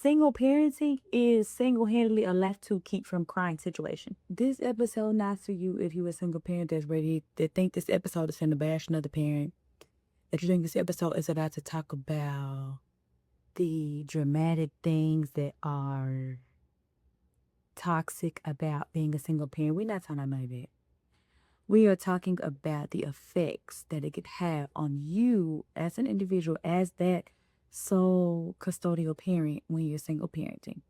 Single parenting is single-handedly a left to keep from crying situation. This episode not for you if you a single parent that's ready to think this episode is finna bash another parent. That you think this episode is about to talk about the dramatic things that are toxic about being a single parent. We're not talking about none of that. We are talking about the effects that it could have on you as an individual, as that sole custodial parent when you're single parenting.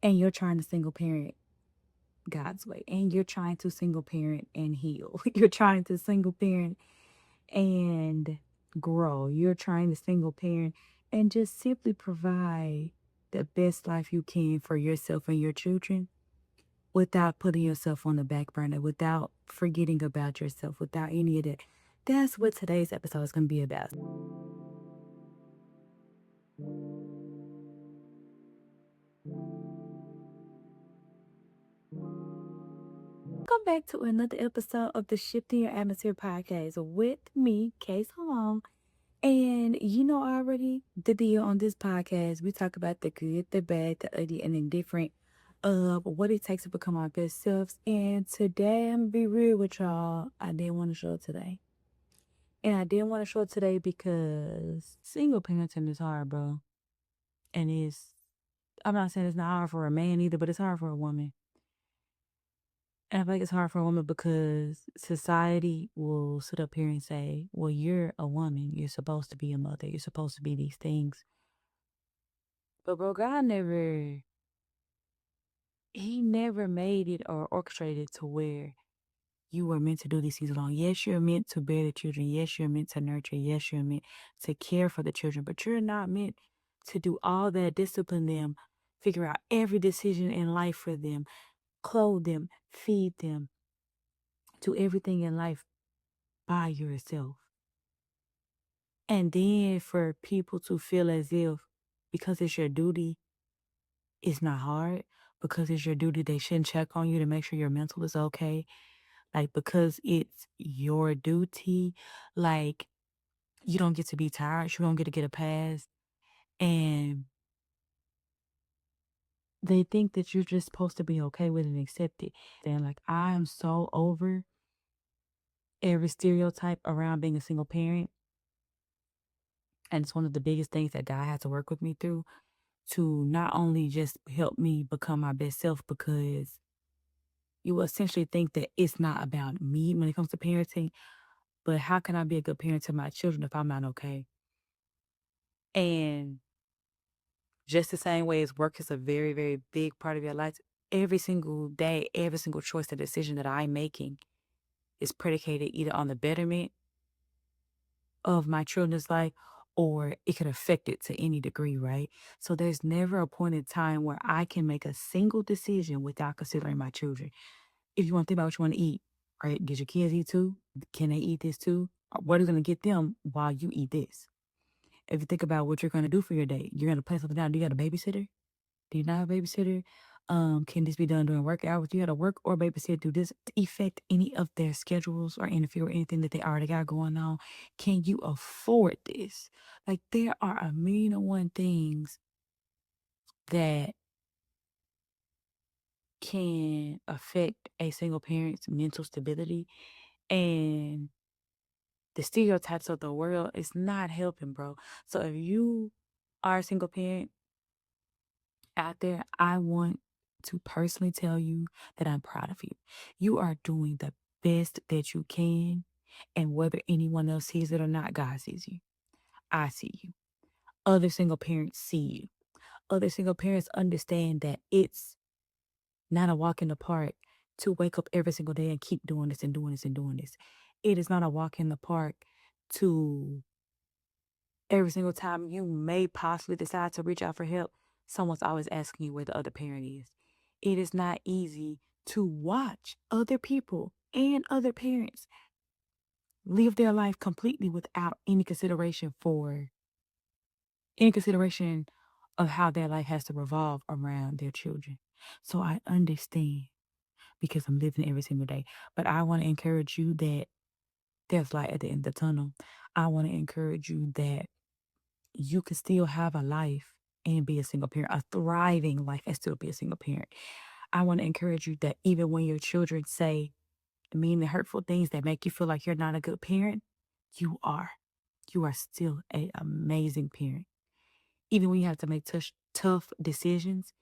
And you're trying to single parent God's way. And you're trying to single parent and heal. You're trying to single parent and grow. You're trying to single parent and just simply provide the best life you can for yourself and your children without putting yourself on the back burner, without forgetting about yourself, without any of that. That's what today's episode is going to be about. Welcome back to another episode of the Shifting Your Atmosphere podcast with me, Case Home. And you know already the deal on this podcast. We talk about the good, the bad, the ugly, and indifferent of what it takes to become our best selves. And today, I'm gonna be real with y'all. I didn't want to show up today. And I didn't want to show up today because single parenting is hard, bro. And I'm not saying it's not hard for a man either, but it's hard for a woman. And I feel like it's hard for a woman because society will sit up here and say, well, you're a woman. You're supposed to be a mother. You're supposed to be these things. But bro, he never made it or orchestrated to where you were meant to do these things alone. Yes, you're meant to bear the children. Yes, you're meant to nurture. Yes, you're meant to care for the children. But you're not meant to do all that, discipline them, figure out every decision in life for them, clothe them, feed them, do everything in life by yourself. And then for people to feel as if because it's your duty, it's not hard. Because it's your duty, they shouldn't check on you to make sure your mental is okay. Like, because it's your duty, like, you don't get to be tired. You don't get a pass. And they think that you're just supposed to be okay with it and accept it. And like, I am so over every stereotype around being a single parent. And it's one of the biggest things that God had to work with me through to not only just help me become my best self, because you essentially think that it's not about me when it comes to parenting, but how can I be a good parent to my children if I'm not okay? And just the same way as work is a very, very big part of your life, every single day, every single choice, the decision that I'm making is predicated either on the betterment of my children's life or it could affect it to any degree, right? So there's never a point in time where I can make a single decision without considering my children. If you want to think about what you want to eat, right? Did your kids eat too? Can they eat this too? What are you going to get them while you eat this? If you think about what you're going to do for your day, you're going to plan something down. Do you got a babysitter? Do you not have a babysitter? Can this be done during work hours? Do you have to work or babysit? Do this affect any of their schedules or interfere with anything that they already got going on? Can you afford this? Like, there are a million and one things that can affect a single parent's mental stability. And the stereotypes of the world is not helping, bro. So if you are a single parent out there, I want to personally tell you that I'm proud of you. You are doing the best that you can. And whether anyone else sees it or not, God sees you. I see you. Other single parents see you. Other single parents understand that it's not a walk in the park to wake up every single day and keep doing this and doing this and doing this. It is not a walk in the park to every single time you may possibly decide to reach out for help, someone's always asking you where the other parent is. It is not easy to watch other people and other parents live their life completely without any consideration of how their life has to revolve around their children. So I understand because I'm living every single day. But I want to encourage you that there's light at the end of the tunnel. I want to encourage you that you can still have a life and be a single parent, a thriving life and still be a single parent. I want to encourage you that even when your children say mean and hurtful things that make you feel like you're not a good parent, you are. You are still an amazing parent. Even when you have to make tough decisions,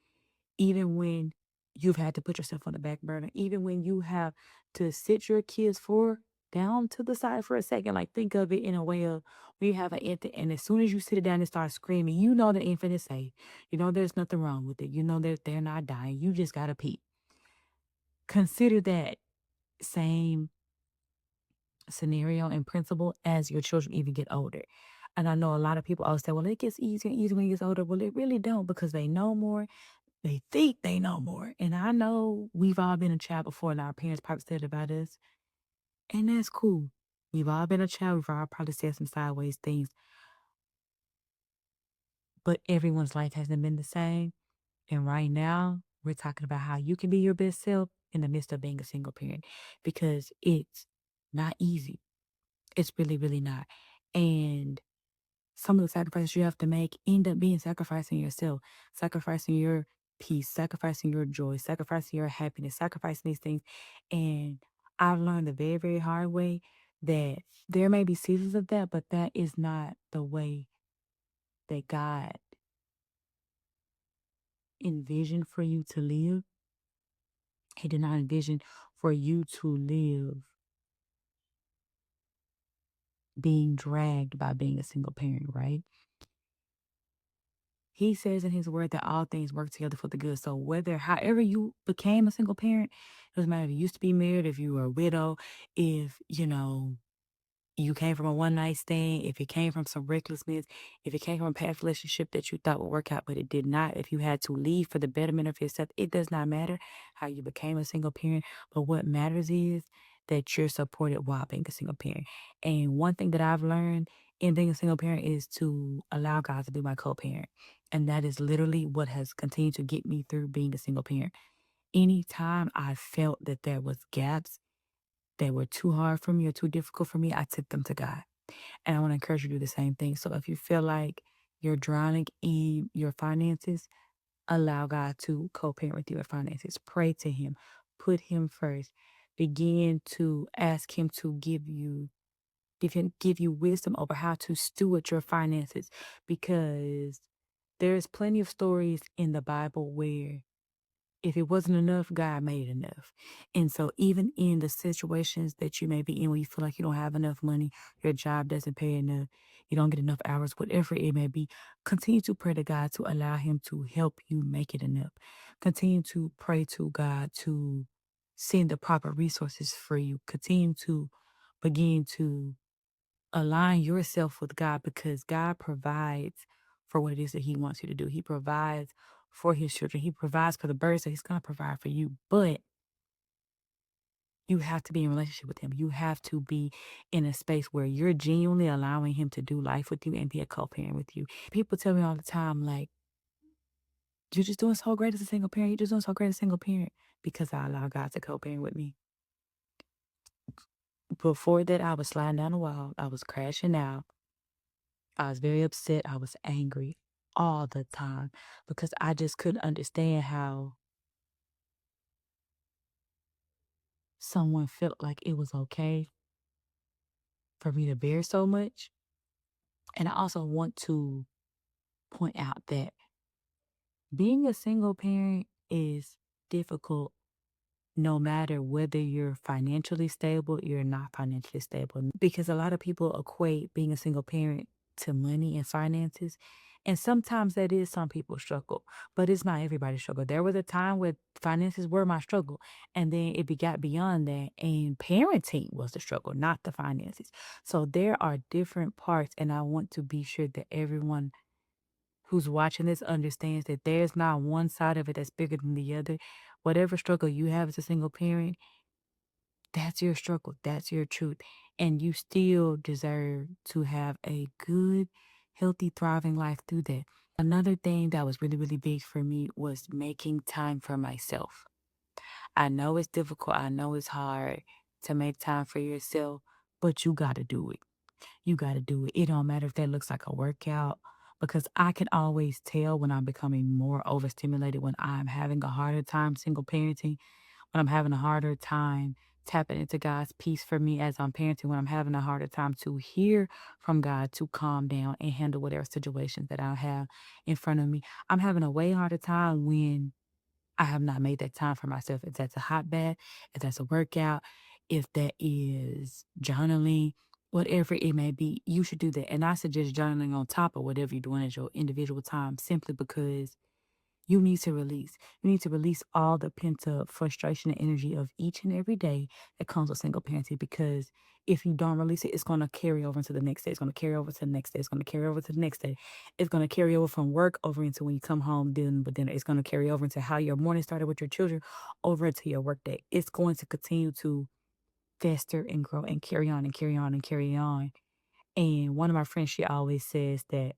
even when you've had to put yourself on the back burner, even when you have to sit your kids for down to the side for a second, like think of it in a way of when you have an infant and as soon as you sit it down and start screaming, you know the infant is safe. You know there's nothing wrong with it. You know that they're not dying. You just gotta pee. Consider that same scenario and principle as your children even get older. And I know a lot of people always say, well, it gets easier and easier when it gets older. Well, it really don't because they know more. They think they know more. And I know we've all been a child before and our parents probably said about us. And that's cool. We've all been a child. We've all probably said some sideways things. But everyone's life hasn't been the same. And right now, we're talking about how you can be your best self in the midst of being a single parent because it's not easy. It's really, really not. And some of the sacrifices you have to make end up being sacrificing yourself, sacrificing your peace, sacrificing your joy, sacrificing your happiness, sacrificing these things. And I've learned the very, very hard way that there may be seasons of that, but that is not the way that God envisioned for you to live. He did not envision for you to live being dragged by being a single parent, right? He says in his word that all things work together for the good. So however you became a single parent, it doesn't matter if you used to be married, if you were a widow, if, you came from a one night stand, if it came from some recklessness, if it came from a past relationship that you thought would work out, but it did not, if you had to leave for the betterment of yourself, it does not matter how you became a single parent. But what matters is that you're supported while being a single parent. And one thing that I've learned in being a single parent is to allow God to be my co parent. And that is literally what has continued to get me through being a single parent. Anytime I felt that there was gaps that were too hard for me or too difficult for me, I took them to God. And I want to encourage you to do the same thing. So if you feel like you're drowning in your finances, allow God to co-parent with you in finances. Pray to him. Put him first. Begin to ask him to give you wisdom over how to steward your finances because there's plenty of stories in the Bible where if it wasn't enough, God made enough. And so even in the situations that you may be in where you feel like you don't have enough money, your job doesn't pay enough, you don't get enough hours, whatever it may be, continue to pray to God to allow him to help you make it enough. Continue to pray to God to send the proper resources for you. Continue to begin to align yourself with God because God provides for what it is that he wants you to do. He provides for his children. He provides for the birds that he's going to provide for you. But you have to be in relationship with him. You have to be in a space where you're genuinely allowing him to do life with you and be a co-parent with you. People tell me all the time, like, you're just doing so great as a single parent. You're just doing so great as a single parent because I allow God to co-parent with me. Before that, I was sliding down the wall. I was crashing out. I was very upset. I was angry all the time because I just couldn't understand how someone felt like it was okay for me to bear so much. And I also want to point out that being a single parent is difficult no matter whether you're financially stable, you're not financially stable. Because a lot of people equate being a single parent to money and finances. And sometimes that is some people's struggle, but it's not everybody's struggle. There was a time where finances were my struggle, and then got beyond that, and parenting was the struggle, not the finances. So there are different parts, and I want to be sure that everyone who's watching this understands that there's not one side of it that's bigger than the other. Whatever struggle you have as a single parent, that's your struggle. That's your truth. And you still deserve to have a good, healthy, thriving life through that. Another thing that was really, really big for me was making time for myself. I know it's difficult. I know it's hard to make time for yourself, but you got to do it. You got to do it. It don't matter if that looks like a workout because I can always tell when I'm becoming more overstimulated, when I'm having a harder time single parenting, when I'm having a harder time tapping into God's peace for me as I'm parenting, when I'm having a harder time to hear from God to calm down and handle whatever situations that I have in front of me. I'm having a way harder time when I have not made that time for myself. If that's a hot bath, if that's a workout, if that is journaling, whatever it may be, you should do that. And I suggest journaling on top of whatever you're doing as your individual time, simply because you need to release. You need to release all the pent up frustration and energy of each and every day that comes with single parenting. Because if you don't release it, it's going to carry over into the next day. It's going to carry over to the next day. It's going to carry over to the next day. It's going to carry over from work over into when you come home dealing with dinner. It's going to carry over into how your morning started with your children over into your work day. It's going to continue to fester and grow and carry on and carry on and carry on. And one of my friends, she always says that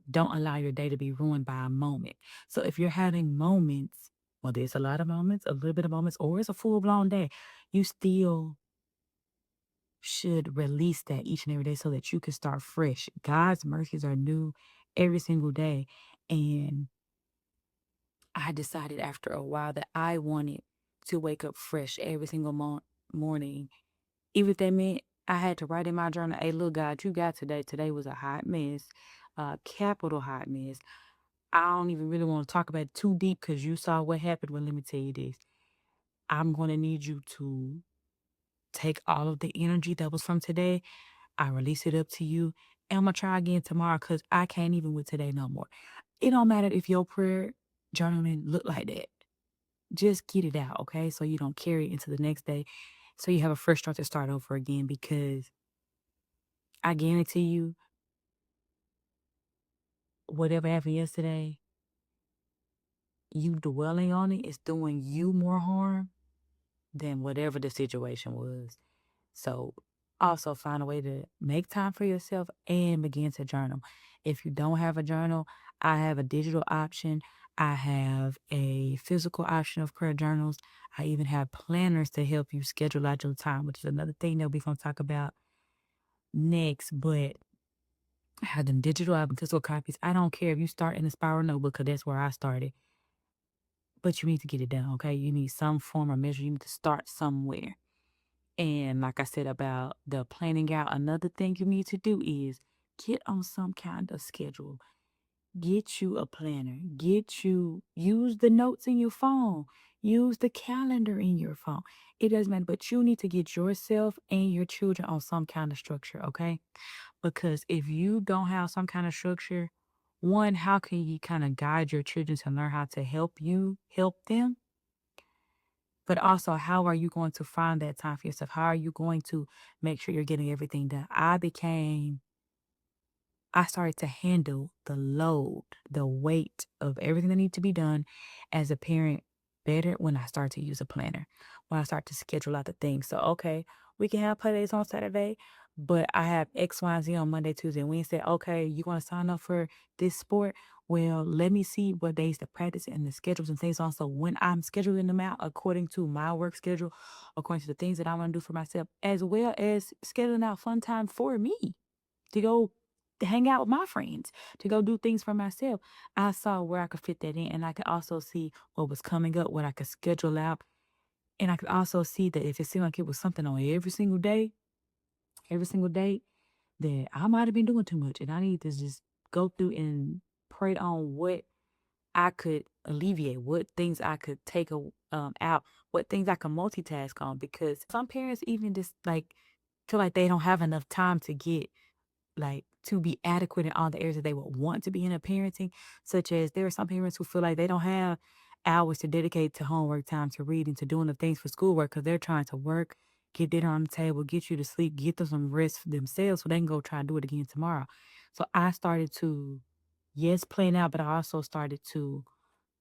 don't allow your day to be ruined by a moment. So if you're having moments, whether it's a lot of moments, a little bit of moments, or it's a full blown day, you still should release that each and every day so that you can start fresh. God's mercies are new every single day. And I decided after a while that I wanted to wake up fresh every single morning. Even if that meant I had to write in my journal, hey, look, God, you got today. Today was a hot mess, capital hot mess. I don't even really want to talk about it too deep because you saw what happened. Well, let me tell you this. I'm going to need you to take all of the energy that was from today. I release it up to you. And I'm going to try again tomorrow because I can't even with today no more. It don't matter if your prayer journaling look like that. Just get it out, okay? So you don't carry it into the next day. So you have a fresh start to start over again, because I guarantee you, whatever happened yesterday, you dwelling on it is doing you more harm than whatever the situation was. So also find a way to make time for yourself and begin to journal. If you don't have a journal, I have a digital option. I have a physical option of prayer journals. I even have planners to help you schedule out your time, which is another thing that we're going to talk about next. But I have them digital, I have physical copies. I don't care if you start in a spiral notebook, because that's where I started. But you need to get it done, okay? You need some form of measure. You need to start somewhere. And like I said about the planning out, another thing you need to do is get on some kind of schedule. Get you a planner. Use the notes in your phone. Use the calendar in your phone. It doesn't matter, but you need to get yourself and your children on some kind of structure, okay? Because if you don't have some kind of structure, one, how can you kind of guide your children to learn how to help you help them? But also, how are you going to find that time for yourself? How are you going to make sure you're getting everything done? I started to handle the load, the weight of everything that needs to be done as a parent better when I start to use a planner, when I start to schedule out the things. So, okay, we can have play dates on Saturday, but I have X, Y, and Z on Monday, Tuesday, and Wednesday. Okay, you want to sign up for this sport? Well, let me see what days to practice and the schedules and things. Also, when I'm scheduling them out according to my work schedule, according to the things that I want to do for myself, as well as scheduling out fun time for me to go hang out with my friends, to go do things for myself. I saw where I could fit that in, and I could also see what was coming up, what I could schedule out. And I could also see that if it seemed like it was something on every single day, that I might have been doing too much. And I need to just go through and pray on what I could alleviate, what things I could take out, what things I can multitask on. Because some parents even just like feel like they don't have enough time to get like to be adequate in all the areas that they would want to be in a parenting, such as there are some parents who feel like they don't have hours to dedicate to homework time, to reading, to doing the things for schoolwork, because they're trying to work, get dinner on the table, get you to sleep, get them some rest for themselves so they can go try and do it again tomorrow. So I started to, yes, plan out, but I also started to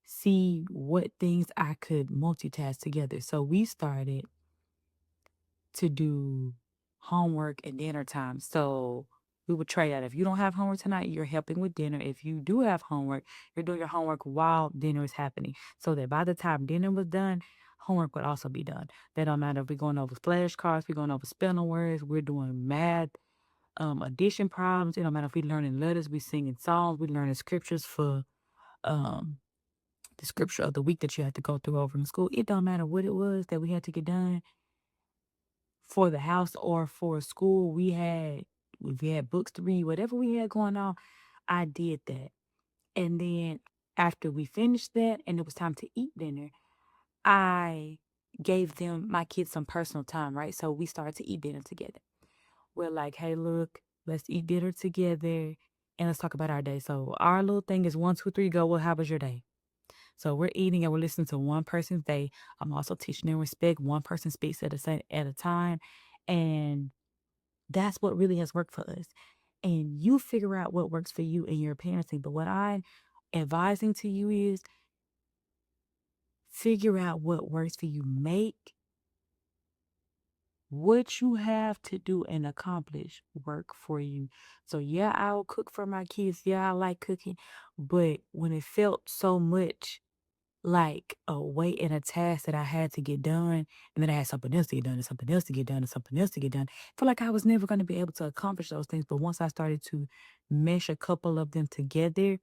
see what things I could multitask together. So we started to do homework and dinner time. So we would trade out. If you don't have homework tonight, you're helping with dinner. If you do have homework, you're doing your homework while dinner is happening. So that by the time dinner was done, homework would also be done. That don't matter if we're going over flashcards, we're going over spelling words, we're doing math, addition problems. It don't matter if we learning letters, we singing songs, we learning scriptures for um the scripture of the week that you had to go through over in school. It don't matter what it was that we had to get done for the house or for school. We had books to read, whatever we had going on, I did that. And then after we finished that and it was time to eat dinner, I gave them my kids some personal time, right? So we started to eat dinner together. We're like, hey, look, let's eat dinner together and let's talk about our day. So our little thing is 1, 2, 3, go. Well, how was your day? So we're eating and we're listening to one person's day. I'm also teaching them respect. One person speaks at a time. And that's what really has worked for us. And you figure out what works for you in your parenting. But what I'm advising to you is figure out what works for you. Make what you have to do and accomplish work for you. So yeah, I'll cook for my kids. Yeah, I like cooking. But when it felt so much like a weight and a task that I had to get done, and then I had something else to get done, and something else to get done, and something else to get done. I feel like I was never going to be able to accomplish those things. But once I started to mesh a couple of them together,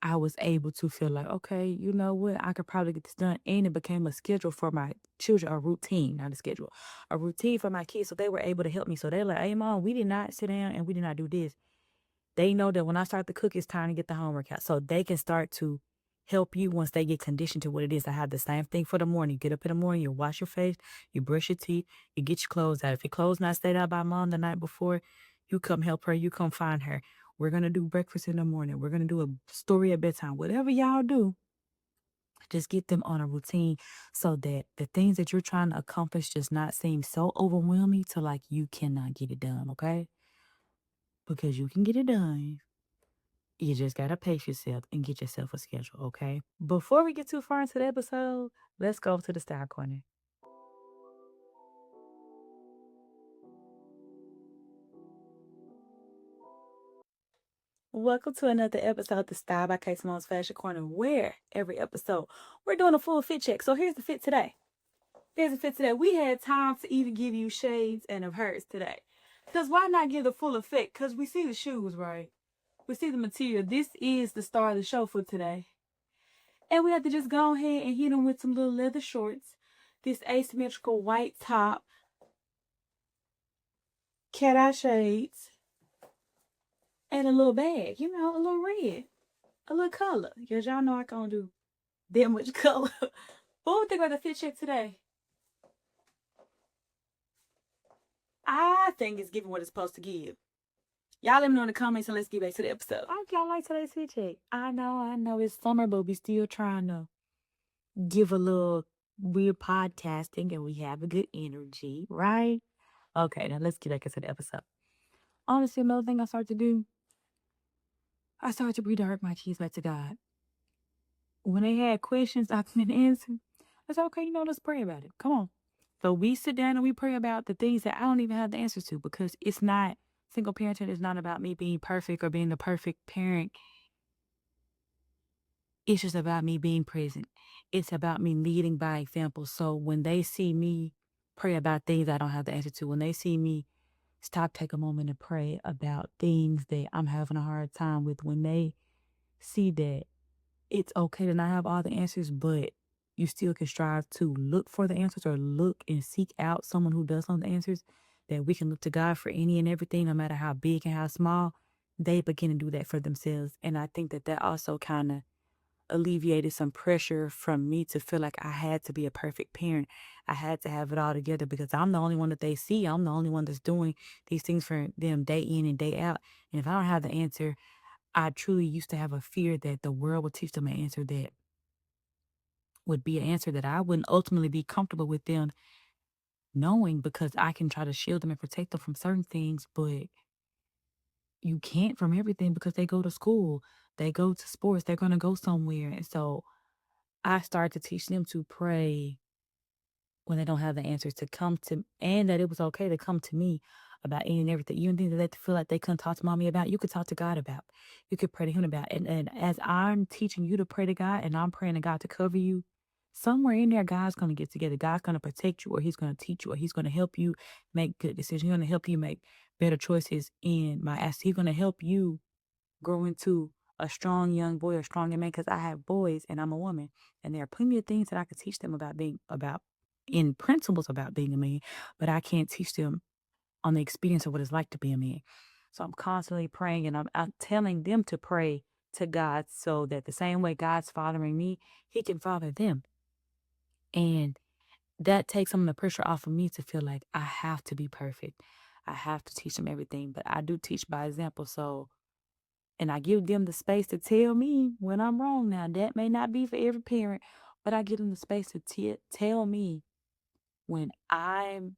I was able to feel like, okay, you know what? I could probably get this done. And it became a schedule for my children, a routine, not a schedule, a routine for my kids. So they were able to help me. So they're like, hey, mom, we did not sit down and we did not do this. They know that when I start to cook, it's time to get the homework out. So they can start to help you once they get conditioned to what it is. I have the same thing for the morning. You get up in the morning, you wash your face, you brush your teeth, you get your clothes out. If your clothes not stayed out by mom the night before, you come help her, you come find her. We're gonna do breakfast in the morning. We're gonna do a story at bedtime. Whatever y'all do, just get them on a routine so that the things that you're trying to accomplish just not seem so overwhelming to like you cannot get it done, okay? Because you can get it done. You just gotta pace yourself and get yourself a schedule, okay? Before we get too far into the episode, let's go to the style corner. Welcome to another episode of the Style by K Simone's Fashion Corner, where every episode we're doing a full fit check. So here's the fit today. Here's the fit today. We had time to even give you shades and of hers today. Because why not give the full effect? Because we see the shoes, right? We see the material. This is the star of the show for today. And we have to just go ahead and hit them with some little leather shorts. This asymmetrical white top, cat eye shades, and a little bag. You know, a little red, a little color. Because y'all know I can't do that much color. What would you think about the fit check today? I think it's giving what it's supposed to give. Y'all let me know in the comments and let's get back to the episode. I hope y'all like today's fit check. I know it's summer, but we still trying to give a little weird podcasting and we have a good energy, right? Okay, now let's get back into the episode. Honestly, another thing I started to do, I started to redirect my kids back to God. When they had questions I couldn't answer, I said, okay, let's pray about it. Come on. So we sit down and we pray about the things that I don't even have the answers to because it's not, single parenting is not about me being perfect or being the perfect parent. It's just about me being present. It's about me leading by example. So when they see me pray about things I don't have the answer to, when they see me stop, take a moment and pray about things that I'm having a hard time with, when they see that it's okay to not have all the answers, but you still can strive to look for the answers or look and seek out someone who does know the answers, that we can look to God for any and everything, no matter how big and how small, they begin to do that for themselves. And I think that also kind of alleviated some pressure from me to feel like I had to be a perfect parent. I had to have it all together because I'm the only one that they see. I'm the only one that's doing these things for them day in and day out. And if I don't have the answer, I truly used to have a fear that the world would teach them an answer that would be an answer that I wouldn't ultimately be comfortable with them knowing, because I can try to shield them and protect them from certain things, but you can't from everything because they go to school, they go to sports, they're going to go somewhere. And so I started to teach them to pray when they don't have the answers, to come to, and that it was okay to come to me about any and everything. Even things that they feel like they couldn't talk to mommy about, you could talk to God about. You could pray to him about. And as I'm teaching you to pray to God and I'm praying to God to cover you, somewhere in there, God's going to get together. God's going to protect you, or he's going to teach you, or he's going to help you make good decisions. He's going to help you make better choices in my ass. He's going to help you grow into a strong young boy or strong young man, because I have boys and I'm a woman, and there are plenty of things that I could teach them about being about in principles about being a man, but I can't teach them on the experience of what it's like to be a man. So I'm constantly praying, and I'm telling them to pray to God, so that the same way God's fathering me, he can father them. And that takes some of the pressure off of me to feel like I have to be perfect. I have to teach them everything, but I do teach by example. So, and I give them the space to tell me when I'm wrong. Now, that may not be for every parent, but I give them the space to tell me when I'm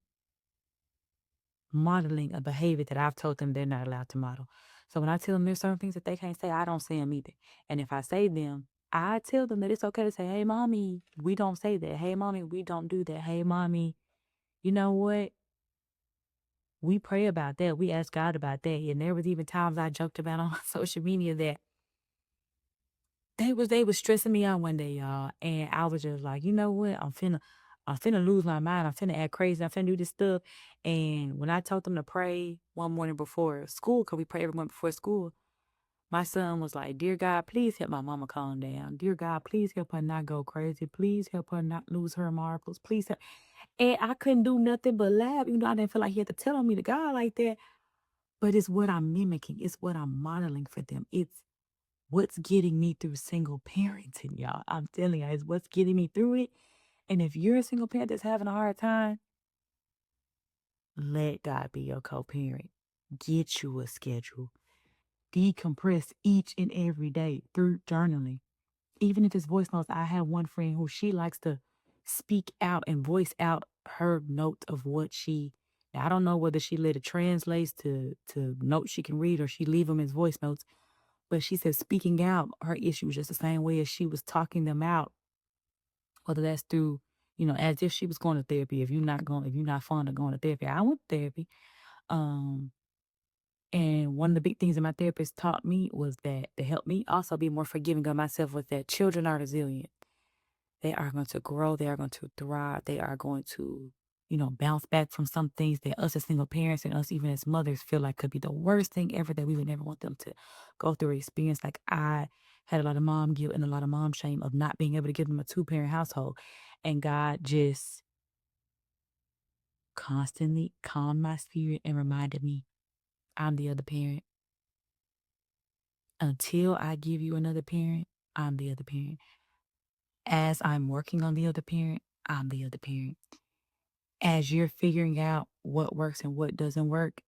modeling a behavior that I've told them they're not allowed to model. So when I tell them there's certain things that they can't say, I don't say them either. And if I say them, I tell them that it's okay to say, hey, mommy, we don't say that. Hey, mommy, we don't do that. Hey, mommy, you know what? We pray about that. We ask God about that. And there was even times I joked about on social media that they was stressing me out one day, y'all. And I was just like, you know what? I'm finna lose my mind. I'm finna act crazy. I'm finna do this stuff. And when I told them to pray one morning before school, because we pray every morning before school, my son was like, dear God, please help my mama calm down. Dear God, please help her not go crazy. Please help her not lose her marbles. Please help. And I couldn't do nothing but laugh. You know, I didn't feel like he had to tell me to God like that. But it's what I'm mimicking. It's what I'm modeling for them. It's what's getting me through single parenting, y'all. I'm telling you, it's what's getting me through it. And if you're a single parent that's having a hard time, let God be your co-parent. Get you a schedule. Decompress each and every day through journaling. Even if it's voice notes, I have one friend who she likes to speak out and voice out her note of what she. Now, I don't know whether she let it translate to notes she can read, or she leave them as voice notes. But she said speaking out her issues just the same way as she was talking them out, whether that's through, as if she was going to therapy. If you're not fond of going to therapy, I went to therapy. Um, and one of the big things that my therapist taught me was that to help me also be more forgiving of myself was that children are resilient. They are going to grow. They are going to thrive. They are going to, bounce back from some things that us as single parents and us even as mothers feel like could be the worst thing ever, that we would never want them to go through or experience. Like I had a lot of mom guilt and a lot of mom shame of not being able to give them a two-parent household. And God just constantly calmed my spirit and reminded me I'm the other parent. Until I give you another parent, I'm the other parent. As I'm working on the other parent, I'm the other parent. As you're figuring out what works and what doesn't work,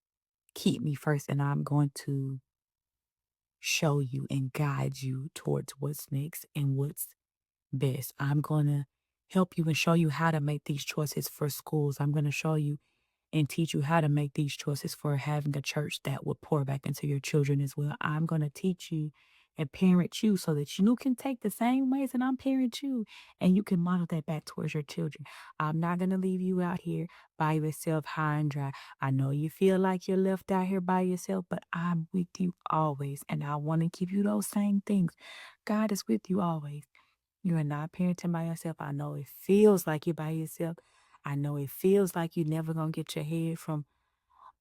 keep me first, and I'm going to show you and guide you towards what's next and what's best. I'm going to help you and show you how to make these choices for schools. I'm going to show you and teach you how to make these choices for having a church that will pour back into your children as well. I'm going to teach you and parent you so that you can take the same ways that I'm parent you, and you can model that back towards your children. I'm not going to leave you out here by yourself high and dry. I know you feel like you're left out here by yourself, but I'm with you always. And I want to give you those same things. God is with you always. You are not parenting by yourself. I know it feels like you're by yourself. I know it feels like you're never going to get your head from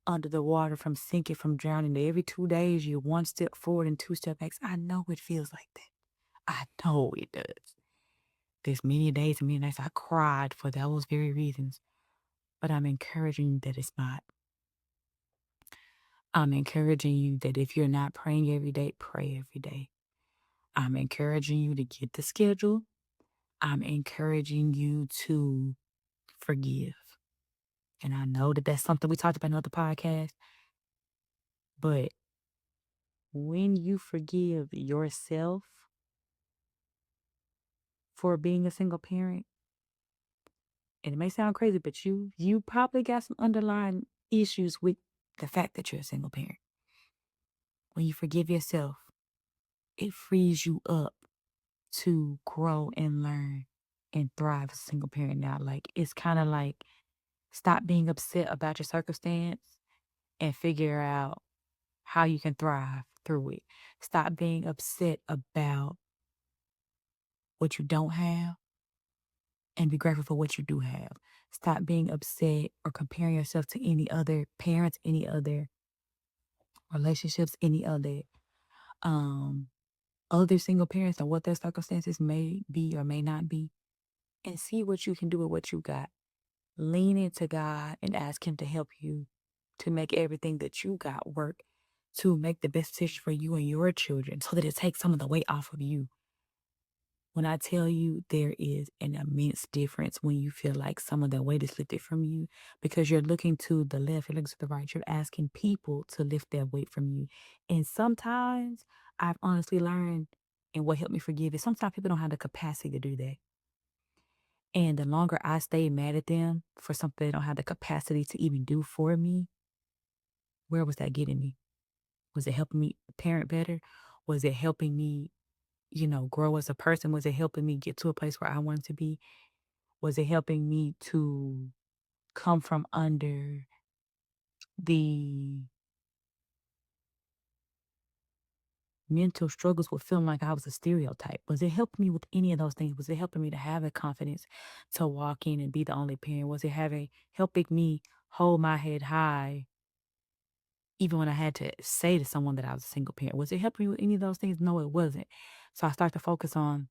under the water, from sinking, from drowning. Every 2 days, you're one step forward and two step back. I know it feels like that. I know it does. There's many days and many nights I cried for those very reasons. But I'm encouraging you that it's not. I'm encouraging you that if you're not praying every day, pray every day. I'm encouraging you to get the schedule. I'm encouraging you to forgive. And I know that that's something we talked about in other podcasts, but when you forgive yourself for being a single parent, and it may sound crazy, but you probably got some underlying issues with the fact that you're a single parent. When you forgive yourself, it frees you up to grow and learn and thrive as a single parent now. Like it's kind of like stop being upset about your circumstance and figure out how you can thrive through it. Stop being upset about what you don't have and be grateful for what you do have. Stop being upset or comparing yourself to any other parents, any other relationships, any um other single parents and what their circumstances may be or may not be, and see what you can do with what you got. Lean into God and ask Him to help you to make everything that you got work to make the best decision for you and your children so that it takes some of the weight off of you. When I tell you there is an immense difference when you feel like some of the weight is lifted from you because you're looking to the left, you're looking to the right, you're asking people to lift that weight from you. And sometimes I've honestly learned, and what helped me forgive is sometimes people don't have the capacity to do that. And the longer I stay mad at them for something they don't have the capacity to even do for me, where was that getting me? Was it helping me parent better? Was it helping me, grow as a person? Was it helping me get to a place where I wanted to be? Was it helping me to come from under the mental struggles with feeling like I was a stereotype? Was it helping me with any of those things? Was it helping me to have the confidence to walk in and be the only parent? Was it helping me hold my head high even when I had to say to someone that I was a single parent? Was it helping me with any of those things? No, it wasn't. So I start to focus on,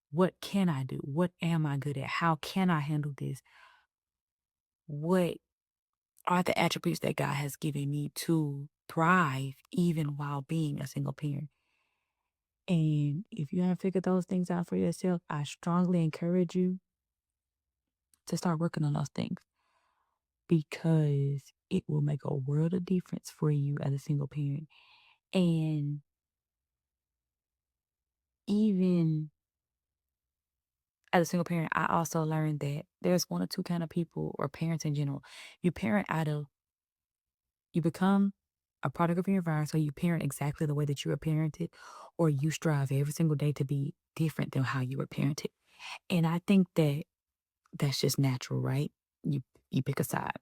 what can I do? What am I good at? How can I handle this? What are the attributes that God has given me to thrive even while being a single parent? And if you haven't figured those things out for yourself, I strongly encourage you to start working on those things because it will make a world of difference for you as a single parent. And even as a single parent, I also learned that there's one or two kind of people or parents in general. You parent out of You become a product of your environment, so you parent exactly the way that you were parented, or you strive every single day to be different than how you were parented. And I think that that's just natural, right? You pick a side.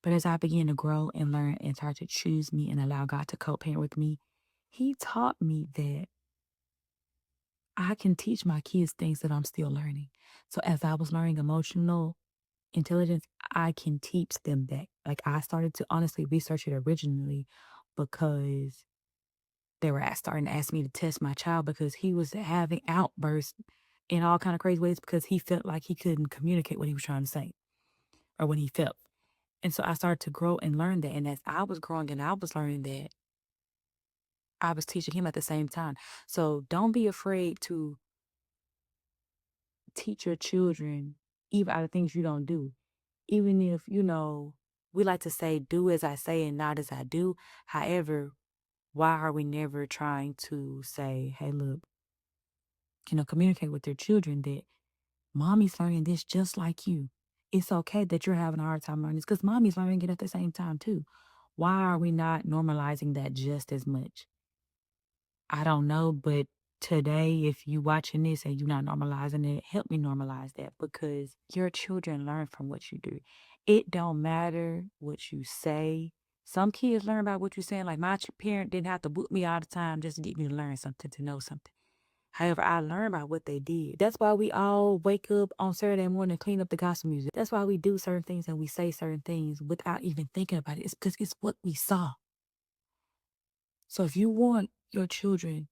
But as I began to grow and learn and start to choose me and allow God to co-parent with me, He taught me that I can teach my kids things that I'm still learning. So as I was learning emotional intelligence, I can teach them that. Like, I started to honestly research it originally because they were starting to ask me to test my child because he was having outbursts in all kind of crazy ways because he felt like he couldn't communicate what he was trying to say or what he felt. And so I started to grow and learn that. And as I was growing and I was learning that, I was teaching him at the same time. So don't be afraid to teach your children even out of things you don't do. Even if, we like to say, do as I say and not as I do. However, why are we never trying to say, hey, look, communicate with their children that mommy's learning this just like you. It's okay that you're having a hard time learning this because mommy's learning it at the same time too. Why are we not normalizing that just as much? I don't know, but today, if you watching this and you're not normalizing it, help me normalize that because your children learn from what you do. It don't matter what you say. Some kids learn by what you're saying. Like my parent didn't have to boot me all the time just to get me to learn something, to know something. However, I learned by what they did. That's why we all wake up on Saturday morning and clean up the gospel music. That's why we do certain things and we say certain things without even thinking about it. It's because it's what we saw. So if you want your children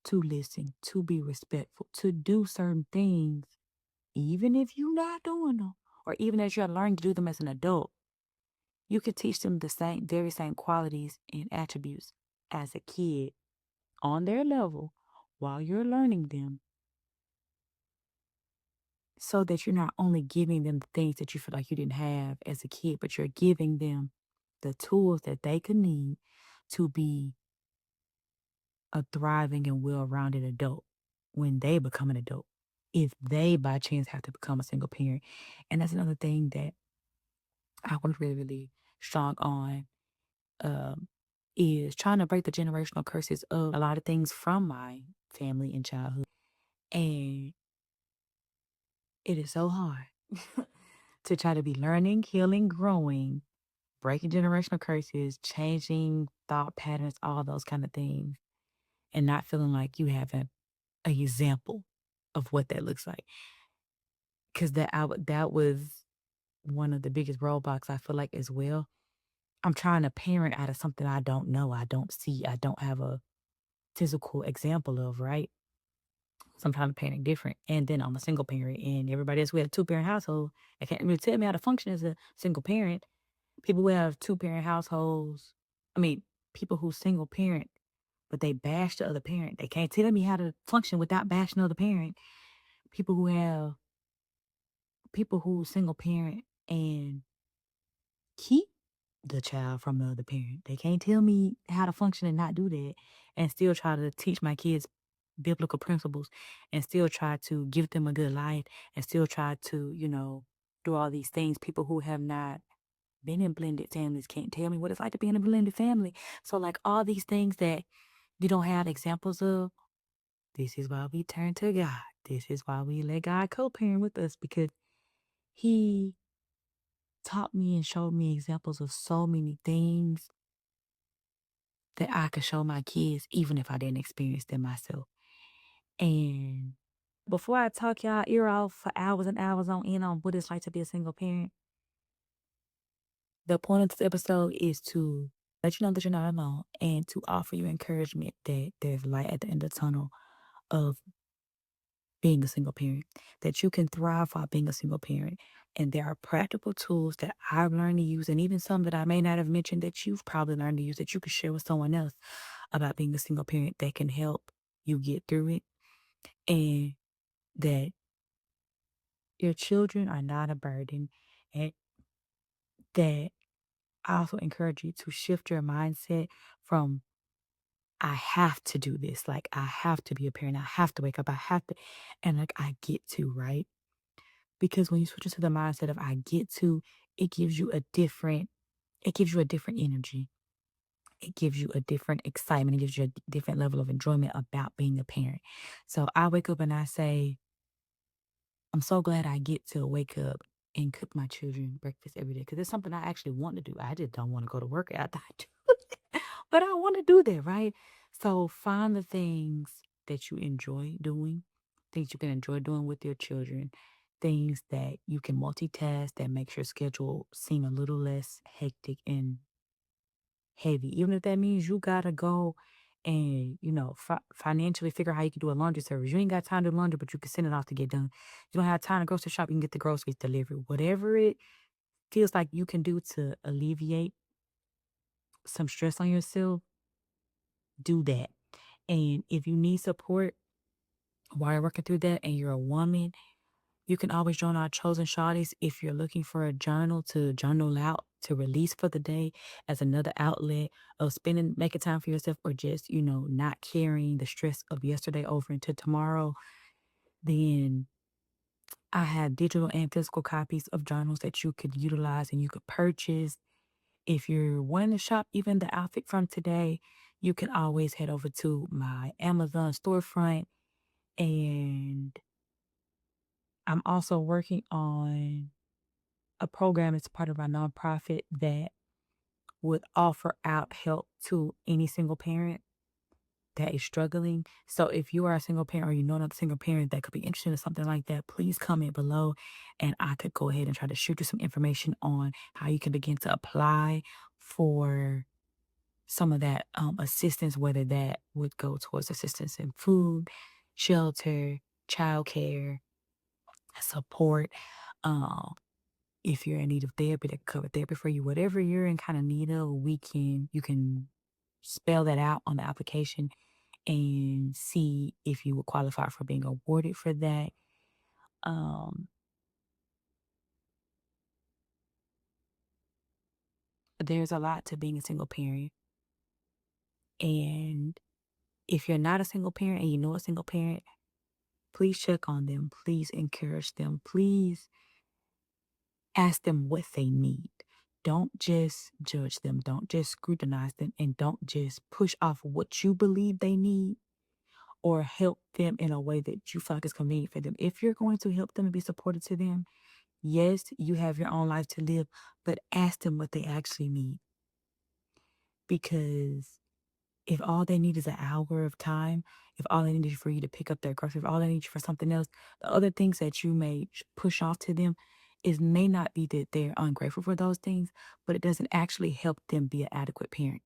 to listen, to be respectful, to do certain things, even if you're not doing them, or even as you're learning to do them as an adult, you can teach them the very same qualities and attributes as a kid on their level while you're learning them so that you're not only giving them the things that you feel like you didn't have as a kid, but you're giving them the tools that they could need to be a thriving and well-rounded adult when they become an adult, if they by chance have to become a single parent. And that's another thing that I work really, really strong on, um, is trying to break the generational curses of a lot of things from my family and childhood. And it is so hard to try to be learning, healing, growing, breaking generational curses, changing thought patterns, all those kind of things, and not feeling like you have an example of what that looks like. because that was one of the biggest roadblocks I feel like as well. I'm trying to parent out of something I don't know, I don't see, I don't have a physical example of, right? So I'm trying to parent different. And then I'm a single parent and everybody else, we had a two-parent household. They can't really tell me how to function as a single parent. People who have two-parent households, I mean, people who single parent, but they bash the other parent. They can't tell me how to function without bashing the other parent. People who have people who single parent and keep the child from the other parent. They can't tell me how to function and not do that and still try to teach my kids biblical principles and still try to give them a good life and still try to, do all these things. People who have not been in blended families can't tell me what it's like to be in a blended family. So, like, all these things that you don't have examples of, this is why we turn to God. This is why we let God co parent with us because He taught me and showed me examples of so many things that I could show my kids, even if I didn't experience them myself. And before I talk y'all ear off for hours and hours on end on what it's like to be a single parent, the point of this episode is to let you know that you're not alone and to offer you encouragement that there's light at the end of the tunnel of being a single parent, that you can thrive while being a single parent. And there are practical tools that I've learned to use, and even some that I may not have mentioned that you've probably learned to use that you could share with someone else about being a single parent that can help you get through it. And that your children are not a burden. And that I also encourage you to shift your mindset from I have to do this. Like, I have to be a parent. I have to wake up. I have to. And like, I get to, right? Because when you switch into the mindset of I get to, it gives you a different, it gives you a different energy. It gives you a different excitement. It gives you a different level of enjoyment about being a parent. So I wake up and I say, I'm so glad I get to wake up and cook my children breakfast every day because it's something I actually want to do. I just don't want to go to work after I do it. But I want to do that, right? So find the things that you enjoy doing, things you can enjoy doing with your children, things that you can multitask that makes your schedule seem a little less hectic and heavy. Even if that means you gotta go and, financially figure out how you can do a laundry service. You ain't got time to do laundry, but you can send it off to get done. You don't have time to grocery shop, you can get the groceries delivered. Whatever it feels like you can do to alleviate some stress on yourself, do that. And if you need support while you're working through that and you're a woman, you can always join our chosen shawties if you're looking for a journal to journal out, to release for the day as another outlet of making time for yourself, or just, not carrying the stress of yesterday over into tomorrow. Then I have digital and physical copies of journals that you could utilize and you could purchase. If you're wanting to shop even the outfit from today, you can always head over to my Amazon storefront. And I'm also working on a program as part of our nonprofit that would offer out help to any single parent that is struggling. So if you are a single parent or you know another single parent that could be interested in something like that, please comment below and I could go ahead and try to shoot you some information on how you can begin to apply for some of that assistance, whether that would go towards assistance in food, shelter, childcare, support. Um, if you're in need of therapy, that cover therapy for you. Whatever you're in kind of need of, you can spell that out on the application and see if you would qualify for being awarded for that. Um, there's a lot to being a single parent. And if you're not a single parent and you know a single parent, please check on them. Please encourage them. Please ask them what they need. Don't just judge them. Don't just scrutinize them. And don't just push off what you believe they need or help them in a way that you feel like is convenient for them. If you're going to help them and be supportive to them, yes, you have your own life to live, but ask them what they actually need. Because If all they need is an hour of time, if all they need is for you to pick up their groceries, if all they need for something else, the other things that you may push off to them is may not be that they're ungrateful for those things, but it doesn't actually help them be an adequate parent.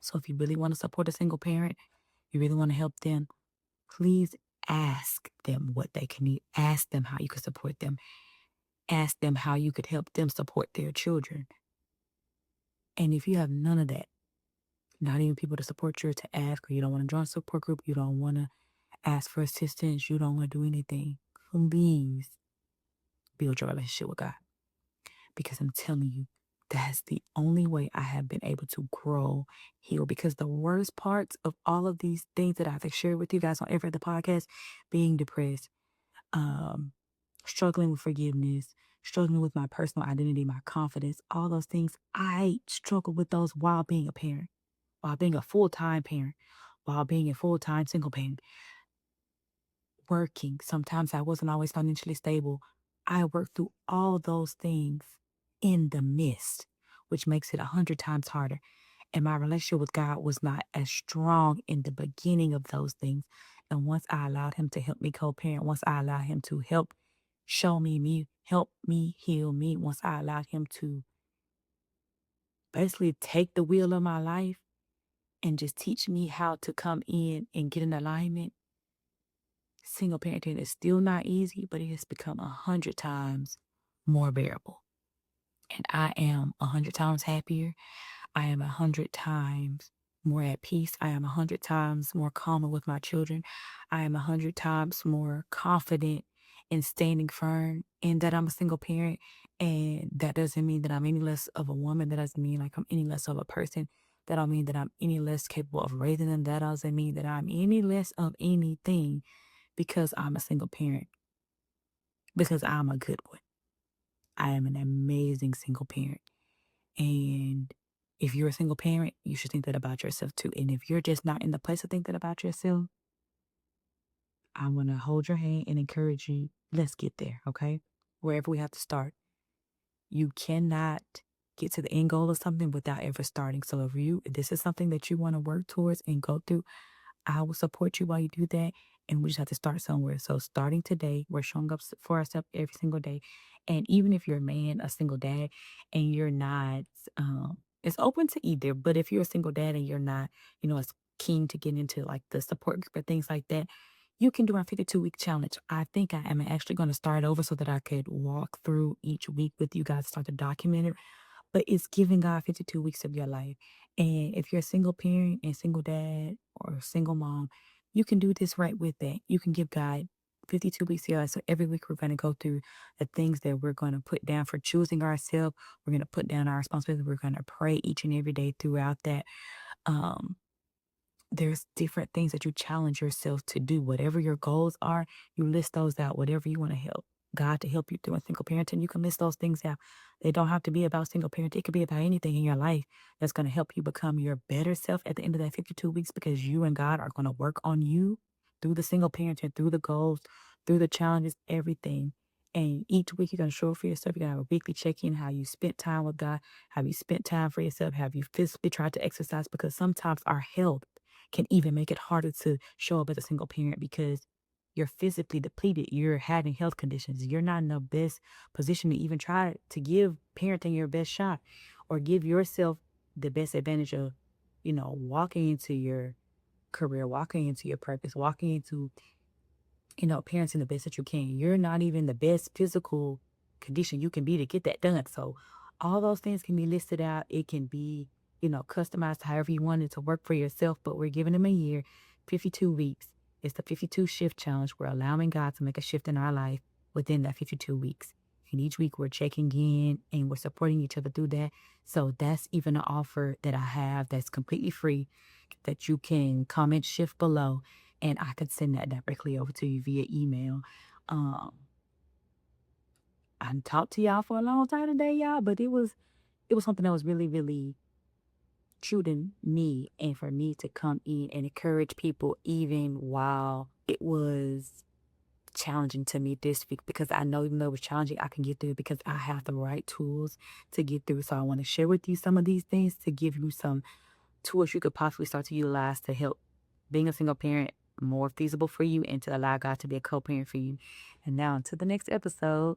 So if you really want to support a single parent, you really want to help them, please ask them what they can need. Ask them how you could support them. Ask them how you could help them support their children. And if you have none of that, not even people to support you or to ask, or you don't want to join a support group, you don't want to ask for assistance, you don't want to do anything, please build your relationship with God. Because I'm telling you, that's the only way I have been able to grow, heal. Because the worst parts of all of these things that I have to share with you guys on every other podcast, being depressed, um, struggling with forgiveness, struggling with my personal identity, my confidence, all those things, I struggle with those while being a parent, while being a full-time parent, while being a full-time single parent, working. Sometimes I wasn't always financially stable. I worked through all those things in the midst, which makes it 100 times harder. And my relationship with God was not as strong in the beginning of those things. And once I allowed Him to help me co parent, once I allowed Him to help show me, help me heal me, once I allowed Him to basically take the wheel of my life and just teach me how to come in and get in alignment, single parenting is still not easy, but it has become 100 times more bearable. And I am 100 times happier. I am 100 times more at peace. I am 100 times more calmer with my children. I am 100 times more confident in standing firm in that I'm a single parent. And that doesn't mean that I'm any less of a woman. That doesn't mean like I'm any less of a person. That don't mean that I'm any less capable of raising them. That doesn't mean that I'm any less of anything because I'm a single parent. Because I'm a good one. I am an amazing single parent. And if you're a single parent, you should think that about yourself too. And if you're just not in the place to think that about yourself, I want to hold your hand and encourage you. Let's get there, okay? Wherever we have to start. You cannot get to the end goal of something without ever starting. So if this is something that you want to work towards and go through, I will support you while you do that. And we just have to start somewhere. So starting today, we're showing up for ourselves every single day. And even if you're a man, a single dad, and you're not, it's open to either. But if you're a single dad and you're not, as keen to get into like the support group or things like that, you can do our 52-week challenge. I think I am actually going to start over so that I could walk through each week with you guys, start to document it, but it's giving God 52 weeks of your life. And if you're a single parent and single dad or a single mom, you can do this right with that. You can give God 52 weeks of your life. So every week we're going to go through the things that we're going to put down for choosing ourselves. We're going to put down our responsibility. We're going to pray each and every day throughout that. Um, there's different things that you challenge yourself to do. Whatever your goals are, you list those out. Whatever you want to help God to help you through in single parenting, you can list those things out. They don't have to be about single parenting. It could be about anything in your life that's going to help you become your better self at the end of that 52 weeks because you and God are going to work on you through the single parenting, through the goals, through the challenges, everything. And each week you're going to show up for yourself. You're going to have a weekly check-in, how you spent time with God, have you spent time for yourself, have you physically tried to exercise because sometimes our health can even make it harder to show up as a single parent because you're physically depleted. You're having health conditions. You're not in the best position to even try to give parenting your best shot or give yourself the best advantage of, walking into your career, walking into your purpose, walking into parenting the best that you can. You're not even the best physical condition you can be to get that done. So all those things can be listed out. It can be, customized however you want it to work for yourself, but we're giving them a year, 52 weeks. It's the 52 shift challenge. We're allowing God to make a shift in our life within that 52 weeks. And each week we're checking in and we're supporting each other through that. So that's even an offer that I have that's completely free that you can comment shift below and I could send that directly over to you via email. Um, I talked to y'all for a long time today, y'all, but it was something that was really, really true to me and for me to come in and encourage people even while it was challenging to me this week because I know even though it was challenging, I can get through it because I have the right tools to get through. So I want to share with you some of these things to give you some tools you could possibly start to utilize to help being a single parent more feasible for you and to allow God to be a co-parent for you. And now to the next episode.